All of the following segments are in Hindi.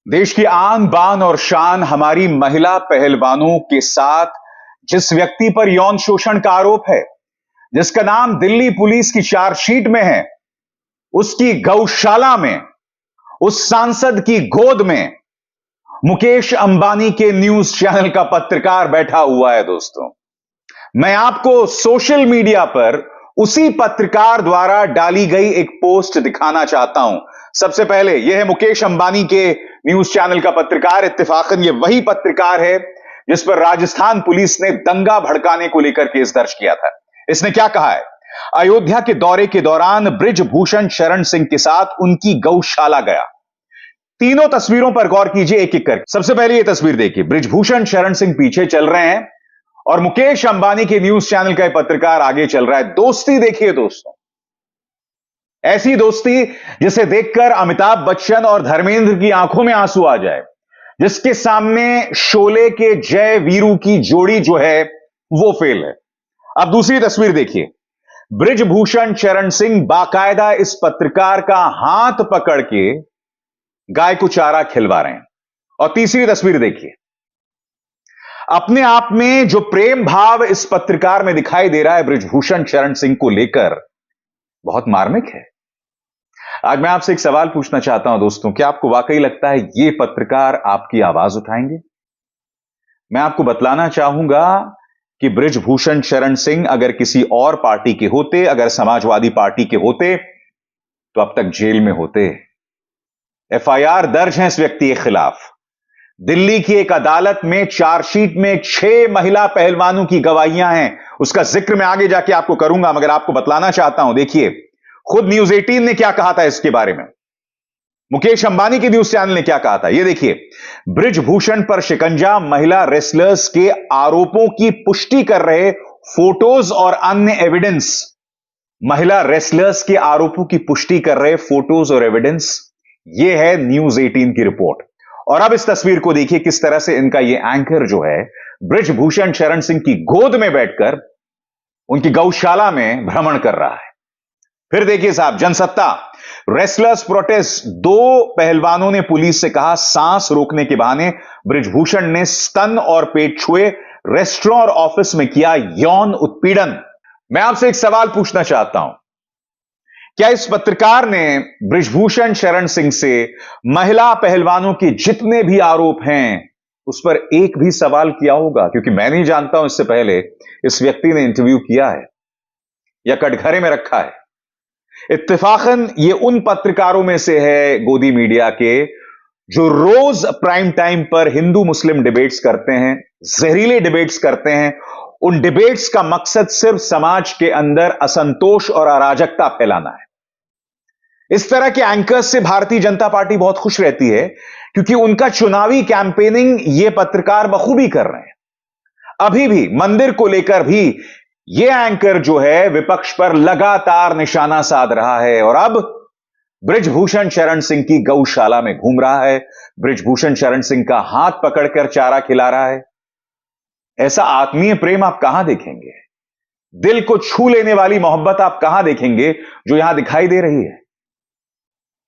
देश की आन बान और शान हमारी महिला पहलवानों के साथ जिस व्यक्ति पर यौन शोषण का आरोप है, जिसका नाम दिल्ली पुलिस की चार्जशीट में है, उसकी गौशाला में, उस सांसद की गोद में मुकेश अंबानी के न्यूज चैनल का पत्रकार बैठा हुआ है। दोस्तों, मैं आपको सोशल मीडिया पर उसी पत्रकार द्वारा डाली गई एक पोस्ट दिखाना चाहता हूं। सबसे पहले यह है मुकेश अंबानी के न्यूज चैनल का पत्रकार। इत्तेफाकन यह वही पत्रकार है जिस पर राजस्थान पुलिस ने दंगा भड़काने को लेकर केस दर्ज किया था। इसने क्या कहा है? अयोध्या के दौरे के दौरान बृजभूषण शरण सिंह के साथ उनकी गौशाला गया। तीनों तस्वीरों पर गौर कीजिए एक एक करके। सबसे पहले यह तस्वीर देखिए, बृजभूषण शरण सिंह पीछे चल रहे हैं और मुकेश अंबानी के न्यूज चैनल का पत्रकार आगे चल रहा है। दोस्ती देखिए दोस्तों, ऐसी दोस्ती जिसे देखकर अमिताभ बच्चन और धर्मेंद्र की आंखों में आंसू आ जाए, जिसके सामने शोले के जय वीरू की जोड़ी जो है वो फेल है। अब दूसरी तस्वीर देखिए, बृजभूषण शरण सिंह बाकायदा इस पत्रकार का हाथ पकड़ के गाय को चारा खिलवा रहे हैं। और तीसरी तस्वीर देखिए, अपने आप में जो प्रेम भाव इस पत्रकार में दिखाई दे रहा है बृजभूषण शरण सिंह को लेकर, बहुत मार्मिक है। आज मैं आपसे एक सवाल पूछना चाहता हूं दोस्तों, क्या आपको वाकई लगता है ये पत्रकार आपकी आवाज उठाएंगे? मैं आपको बतलाना चाहूंगा कि बृजभूषण शरण सिंह अगर किसी और पार्टी के होते, अगर समाजवादी पार्टी के होते, तो अब तक जेल में होते। एफआईआर दर्ज है इस व्यक्ति के खिलाफ। दिल्ली की एक अदालत में चार्जशीट में 6 महिला पहलवानों की गवाहियां हैं। उसका जिक्र मैं आगे जाके आपको करूंगा, मगर आपको बतलाना चाहता हूं, देखिए खुद न्यूज 18 ने क्या कहा था इसके बारे में। मुकेश अंबानी के न्यूज चैनल ने क्या कहा था, यह देखिए। बृजभूषण पर शिकंजा, महिला रेसलर्स के आरोपों की पुष्टि कर रहे फोटोज और अन्य एविडेंस। महिला रेसलर्स के आरोपों की पुष्टि कर रहे फोटोज और एविडेंस, यह है न्यूज 18 की रिपोर्ट। और अब इस तस्वीर को देखिए, किस तरह से इनका यह एंकर जो है बृजभूषण शरण सिंह की गोद में बैठकर उनकी गौशाला में भ्रमण कर रहा है। फिर देखिए साहब, जनसत्ता, रेसलर्स प्रोटेस्ट। 2 पहलवानों ने पुलिस से कहा सांस रोकने के बहाने बृजभूषण ने स्तन और पेट छुए, रेस्टोरेंट और ऑफिस में किया यौन उत्पीड़न। मैं आपसे एक सवाल पूछना चाहता हूं, क्या इस पत्रकार ने बृजभूषण शरण सिंह से महिला पहलवानों के जितने भी आरोप हैं उस पर एक भी सवाल किया होगा? क्योंकि मैं नहीं जानता हूं इससे पहले इस व्यक्ति ने इंटरव्यू किया है या कटघरे में रखा है। इत्तेफाकन ये उन पत्रकारों में से है गोदी मीडिया के, जो रोज प्राइम टाइम पर हिंदू मुस्लिम डिबेट्स करते हैं, जहरीले डिबेट्स करते हैं। उन डिबेट्स का मकसद सिर्फ समाज के अंदर असंतोष और अराजकता फैलाना है। इस तरह के एंकर्स से भारतीय जनता पार्टी बहुत खुश रहती है, क्योंकि उनका चुनावी कैंपेनिंग ये पत्रकार बखूबी कर रहे हैं। अभी भी मंदिर को लेकर भी यह एंकर जो है विपक्ष पर लगातार निशाना साध रहा है, और अब बृजभूषण शरण सिंह की गौशाला में घूम रहा है, बृजभूषण शरण सिंह का हाथ पकड़कर चारा खिला रहा है। ऐसा आत्मीय प्रेम आप कहां देखेंगे? दिल को छू लेने वाली मोहब्बत आप कहां देखेंगे जो यहां दिखाई दे रही है?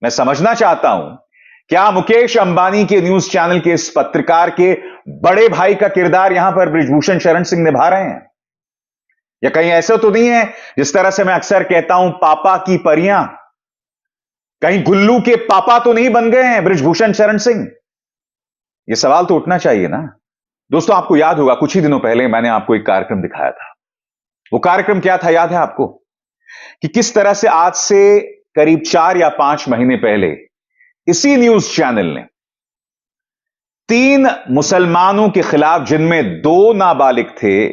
मैं समझना चाहता हूं, क्या मुकेश अंबानी के न्यूज चैनल के इस पत्रकार के बड़े भाई का किरदार यहां पर बृजभूषण शरण सिंह निभा रहे हैं? या कहीं ऐसा तो नहीं है, जिस तरह से मैं अक्सर कहता हूं, पापा की परियां, कहीं गुल्लू के पापा तो नहीं बन गए हैं बृजभूषण शरण सिंह? यह सवाल तो उठना चाहिए ना। दोस्तों, आपको याद होगा कुछ ही दिनों पहले मैंने आपको एक कार्यक्रम दिखाया था। वो कार्यक्रम क्या था, याद है आपको? कि किस तरह से आज से करीब 4 या 5 महीने पहले इसी न्यूज चैनल ने 3 मुसलमानों के खिलाफ, जिनमें 2 नाबालिग थे,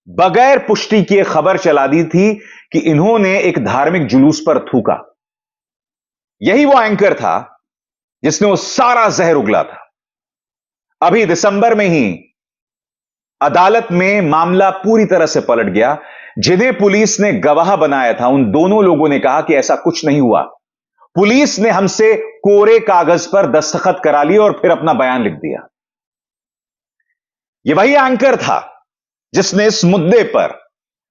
बगैर पुष्टि किए खबर चला दी थी कि इन्होंने एक धार्मिक जुलूस पर थूका। यही वो एंकर था जिसने वो सारा जहर उगला था। अभी दिसंबर में ही अदालत में मामला पूरी तरह से पलट गया। जिन्हें पुलिस ने गवाह बनाया था, उन दोनों लोगों ने कहा कि ऐसा कुछ नहीं हुआ। पुलिस ने हमसे कोरे कागज पर दस्तखत करा लिए और फिर अपना बयान लिख दिया। यह वही एंकर था जिसने इस मुद्दे पर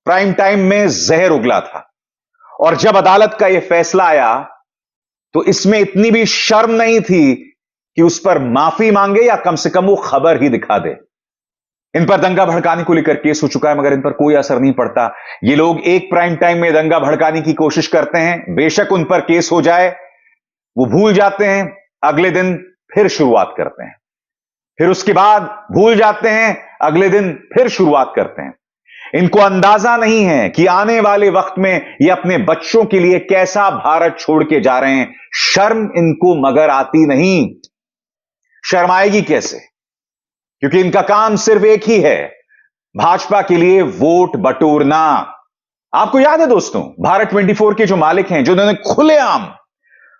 प्राइम टाइम में जहर उगला था। और जब अदालत का यह फैसला आया तो इसमें इतनी भी शर्म नहीं थी कि उस पर माफी मांगे या कम से कम वो खबर ही दिखा दे। इन पर दंगा भड़काने को लेकर केस हो चुका है, मगर इन पर कोई असर नहीं पड़ता। ये लोग एक प्राइम टाइम में दंगा भड़काने की कोशिश करते हैं, बेशक उन पर केस हो जाए, वो भूल जाते हैं, अगले दिन फिर शुरुआत करते हैं, फिर उसके बाद भूल जाते हैं, अगले दिन फिर शुरुआत करते हैं। इनको अंदाजा नहीं है कि आने वाले वक्त में ये अपने बच्चों के लिए कैसा भारत छोड़ के जा रहे हैं। शर्म इनको मगर आती नहीं। शर्म आएगी कैसे? क्योंकि इनका काम सिर्फ एक ही है, भाजपा के लिए वोट बटोरना। आपको याद है दोस्तों, भारत 24 के जो मालिक हैं, जिन्होंने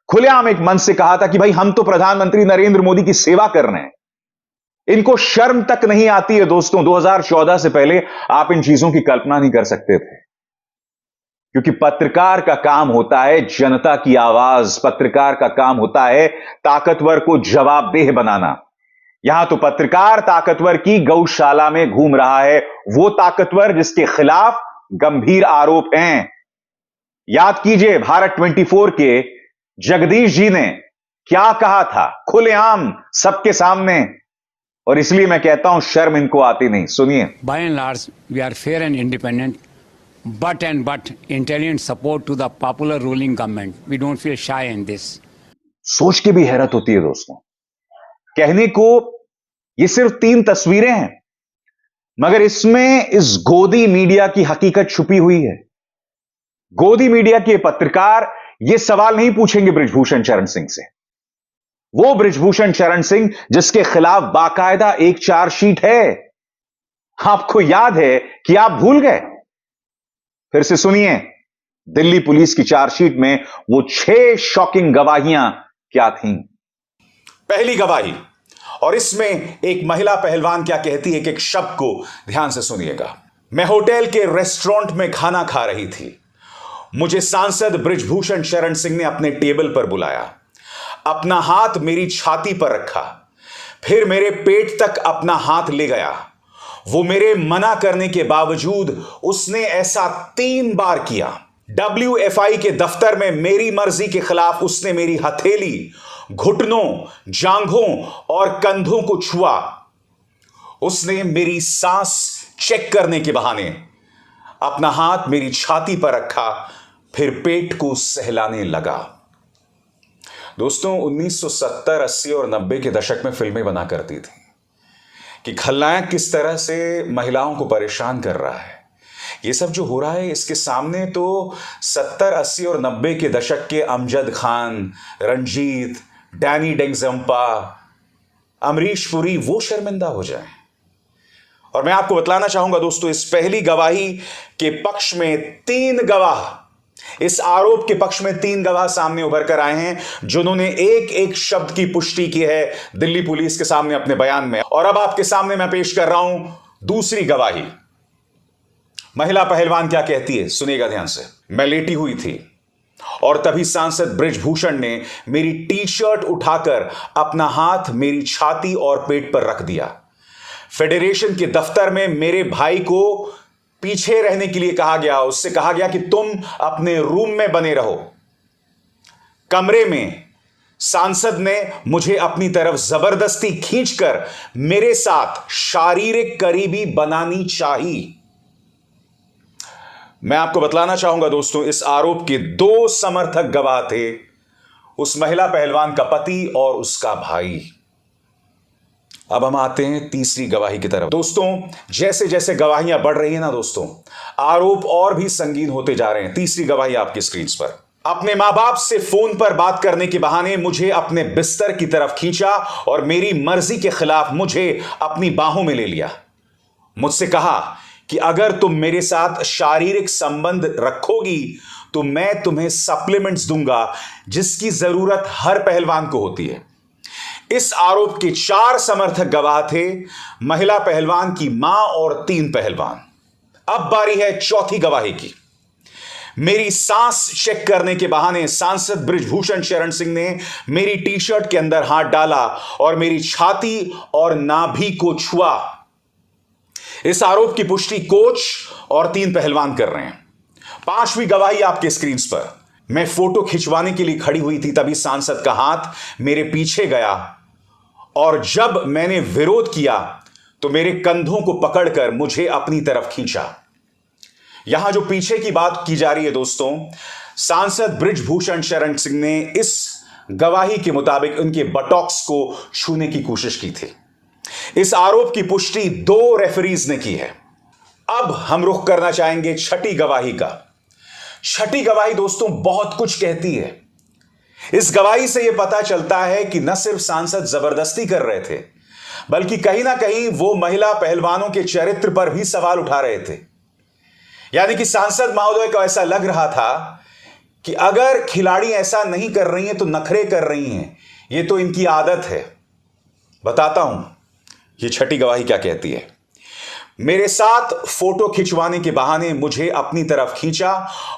खुलेआम एक मन से कहा था कि भाई हम तो प्रधानमंत्री नरेंद्र मोदी की सेवा कर रहे हैं। इनको शर्म तक नहीं आती है दोस्तों। 2014 से पहले आप इन चीजों की कल्पना नहीं कर सकते थे, क्योंकि पत्रकार का काम होता है जनता की आवाज, पत्रकार का काम होता है ताकतवर को जवाबदेह बनाना। यहां तो पत्रकार ताकतवर की गौशाला में घूम रहा है, वो ताकतवर जिसके खिलाफ गंभीर आरोप हैं। याद कीजिए, भारत 24 के जगदीश जी ने क्या कहा था खुलेआम सबके सामने, और इसलिए मैं कहता हूं शर्म इनको आती नहीं। सुनिए। By and large, we are fair and independent, but intelligent support to the popular ruling government. We don't feel shy in this. सोच के भी हैरत होती है दोस्तों। कहने को ये सिर्फ 3 तस्वीरें हैं, मगर इसमें इस गोदी मीडिया की हकीकत छुपी हुई है। गोदी मीडिया के पत्रकार ये सवाल नहीं पूछेंगे बृजभूषण शरण सिंह से। वो बृजभूषण शरण सिंह जिसके खिलाफ बाकायदा एक चार्जशीट है। आपको याद है कि आप भूल गए? फिर से सुनिए, दिल्ली पुलिस की चार्जशीट में वो 6 शॉकिंग गवाहियां क्या थीं। पहली गवाही, और इसमें एक महिला पहलवान क्या कहती है कि एक शब्द को ध्यान से सुनिएगा। मैं होटल के रेस्टोरेंट में खाना खा रही थी। मुझे सांसद बृजभूषण शरण सिंह ने अपने टेबल पर बुलाया, अपना हाथ मेरी छाती पर रखा, फिर मेरे पेट तक अपना हाथ ले गया। वो मेरे मना करने के बावजूद उसने ऐसा 3 बार किया। WFI के दफ्तर में मेरी मर्जी के खिलाफ उसने मेरी हथेली, घुटनों, जांघों और कंधों को छुआ। उसने मेरी सांस चेक करने के बहाने अपना हाथ मेरी छाती पर रखा, फिर पेट को सहलाने लगा। दोस्तों, 1970, 80 और 90 के दशक में फिल्में बना करती थी कि खलनायक किस तरह से महिलाओं को परेशान कर रहा है। ये सब जो हो रहा है, इसके सामने तो 70, 80 और 90 के दशक के अमजद खान, रंजीत, डैनी डेंगजम्पा, अमरीश पुरी वो शर्मिंदा हो जाएं। और मैं आपको बतलाना चाहूंगा दोस्तों, इस पहली गवाही के पक्ष में 3 गवाह, इस आरोप के पक्ष में 3 गवाह सामने उभर कर आए हैं, जिन्होंने एक एक शब्द की पुष्टि की है दिल्ली पुलिस के सामने अपने बयान में। और अब आपके सामने मैं पेश कर रहा हूं दूसरी गवाही। महिला पहलवान क्या कहती है, सुनिएगा ध्यान से। मैं लेटी हुई थी और तभी सांसद बृजभूषण ने मेरी टी-शर्ट उठाकर अपना हाथ मेरी छाती और पेट पर रख दिया। फेडरेशन के दफ्तर में मेरे भाई को पीछे रहने के लिए कहा गया। उससे कहा गया कि तुम अपने रूम में बने रहो। कमरे में सांसद ने मुझे अपनी तरफ जबरदस्ती खींचकर मेरे साथ शारीरिक करीबी बनानी चाहिए। मैं आपको बतलाना चाहूंगा दोस्तों, इस आरोप के 2 समर्थक गवाह थे, उस महिला पहलवान का पति और उसका भाई। अब हम आते हैं तीसरी गवाही की तरफ। दोस्तों, जैसे जैसे गवाहियां बढ़ रही हैं ना दोस्तों, आरोप और भी संगीन होते जा रहे हैं। तीसरी गवाही आपकी स्क्रीन पर। अपने मां बाप से फोन पर बात करने के बहाने मुझे अपने बिस्तर की तरफ खींचा और मेरी मर्जी के खिलाफ मुझे अपनी बाहों में ले लिया। मुझसे कहा कि अगर तुम मेरे साथ शारीरिक संबंध रखोगी तो मैं तुम्हें सप्लीमेंट्स दूंगा, जिसकी जरूरत हर पहलवान को होती है। इस आरोप के 4 समर्थक गवाह थे, महिला पहलवान की मां और 3 पहलवान। अब बारी है चौथी गवाही की। मेरी सांस चेक करने के बहाने सांसद बृजभूषण शरण सिंह ने मेरी टी-शर्ट के अंदर हाथ डाला और मेरी छाती और नाभि को छुआ। इस आरोप की पुष्टि कोच और 3 पहलवान कर रहे हैं। 5वीं गवाही आपके स्क्रीन पर। मैं फोटो खिंचवाने के लिए खड़ी हुई थी, तभी सांसद का हाथ मेरे पीछे गया और जब मैंने विरोध किया तो मेरे कंधों को पकड़कर मुझे अपनी तरफ खींचा। यहां जो पीछे की बात की जा रही है दोस्तों, सांसद बृजभूषण शरण सिंह ने इस गवाही के मुताबिक उनके बटॉक्स को छूने की कोशिश की थी। इस आरोप की पुष्टि 2 रेफरीज ने की है। अब हम रुख करना चाहेंगे छठी गवाही का। छठी गवाही दोस्तों बहुत कुछ कहती है। इस गवाही से यह पता चलता है कि न सिर्फ सांसद जबरदस्ती कर रहे थे, बल्कि कहीं ना कहीं वो महिला पहलवानों के चरित्र पर भी सवाल उठा रहे थे। यानी कि सांसद महोदय को ऐसा लग रहा था कि अगर खिलाड़ी ऐसा नहीं कर रही हैं तो नखरे कर रही हैं, ये तो इनकी आदत है। बताता हूं ये छठी गवाही क्या कहती है। मेरे साथ फोटो खिंचवाने के बहाने मुझे अपनी तरफ खींचा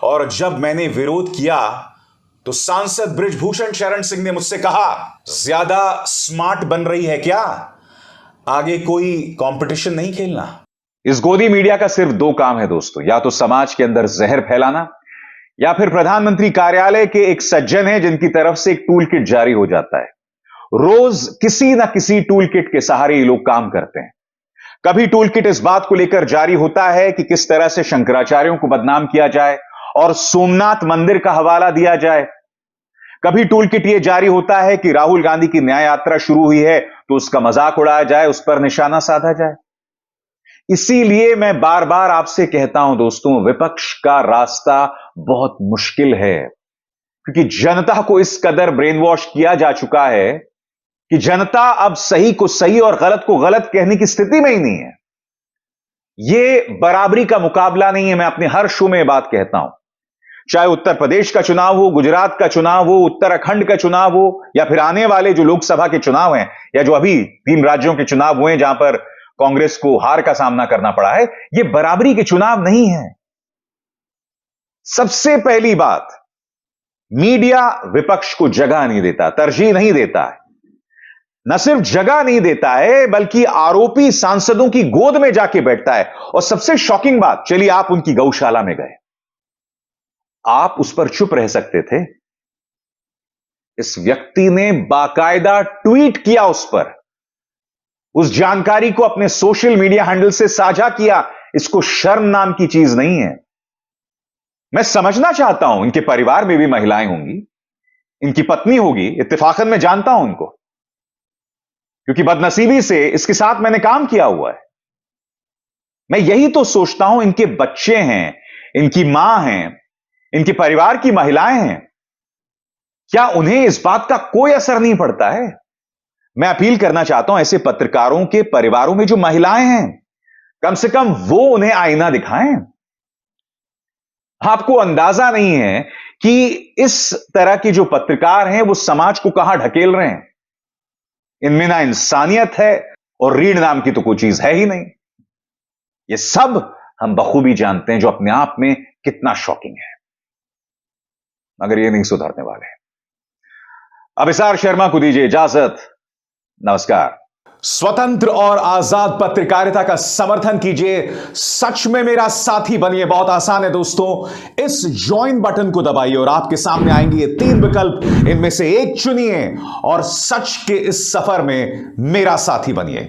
और जब मैंने विरोध किया तो सांसद बृजभूषण शरण सिंह ने मुझसे कहा, ज्यादा स्मार्ट बन रही है क्या? आगे कोई कंपटीशन नहीं खेलना। इस गोदी मीडिया का सिर्फ 2 काम है दोस्तों, या तो समाज के अंदर जहर फैलाना, या फिर प्रधानमंत्री कार्यालय के एक सज्जन है जिनकी तरफ से एक टूल किट जारी हो जाता है। रोज किसी ना किसी टूल किट के सहारे ये लोग काम करते हैं। कभी टूल किट इस बात को लेकर जारी होता है कि किस तरह से शंकराचार्यों को बदनाम किया जाए और सोमनाथ मंदिर का हवाला दिया जाए। कभी टूल किट यह जारी होता है कि राहुल गांधी की न्याय यात्रा शुरू हुई है तो उसका मजाक उड़ाया जाए, उस पर निशाना साधा जाए। इसीलिए मैं बार बार आपसे कहता हूं दोस्तों, विपक्ष का रास्ता बहुत मुश्किल है, क्योंकि जनता को इस कदर ब्रेन वॉश किया जा चुका है कि जनता अब सही को सही और गलत को गलत कहने की स्थिति में ही नहीं है। यह बराबरी का मुकाबला नहीं है। मैं अपने हर शो में बात कहता हूं, चाहे उत्तर प्रदेश का चुनाव हो, गुजरात का चुनाव हो, उत्तराखंड का चुनाव हो, या फिर आने वाले जो लोकसभा के चुनाव हैं, या जो अभी 3 राज्यों के चुनाव हुए जहां पर कांग्रेस को हार का सामना करना पड़ा है, यह बराबरी के चुनाव नहीं है। सबसे पहली बात, मीडिया विपक्ष को जगह नहीं देता, तरजीह नहीं देता है। न सिर्फ जगह नहीं देता है, बल्कि आरोपी सांसदों की गोद में जाके बैठता है। और सबसे शॉकिंग बात, चलिए आप उनकी गौशाला में गए, आप उस पर चुप रह सकते थे। इस व्यक्ति ने बाकायदा ट्वीट किया उस पर, उस जानकारी को अपने सोशल मीडिया हैंडल से साझा किया। इसको शर्म नाम की चीज नहीं है। मैं समझना चाहता हूं, इनके परिवार में भी महिलाएं होंगी, इनकी पत्नी होगी, इत्तेफाकन मैं जानता हूं इनको, क्योंकि बदनसीबी से इसके साथ मैंने काम किया हुआ है। मैं यही तो सोचता हूं, इनके बच्चे हैं, इनकी मां हैं, इनके परिवार की महिलाएं हैं, क्या उन्हें इस बात का कोई असर नहीं पड़ता है? मैं अपील करना चाहता हूं ऐसे पत्रकारों के परिवारों में जो महिलाएं हैं, कम से कम वो उन्हें आईना दिखाएं। आपको अंदाजा नहीं है कि इस तरह के जो पत्रकार हैं वो समाज को कहां ढकेल रहे हैं। इनमें ना इंसानियत है और रीढ़ नाम की तो कोई चीज है ही नहीं। ये सब हम बखूबी जानते हैं, जो अपने आप में कितना शॉकिंग है, मगर ये नहीं सुधरने वाले। अब एसआर शर्मा को दीजिए इजाजत। नमस्कार। स्वतंत्र और आजाद पत्रकारिता का समर्थन कीजिए, सच में मेरा साथी बनिए। बहुत आसान है दोस्तों, इस ज्वाइन बटन को दबाइए और आपके सामने आएंगे ये 3 विकल्प, इनमें से एक चुनिए और सच के इस सफर में मेरा साथी बनिए।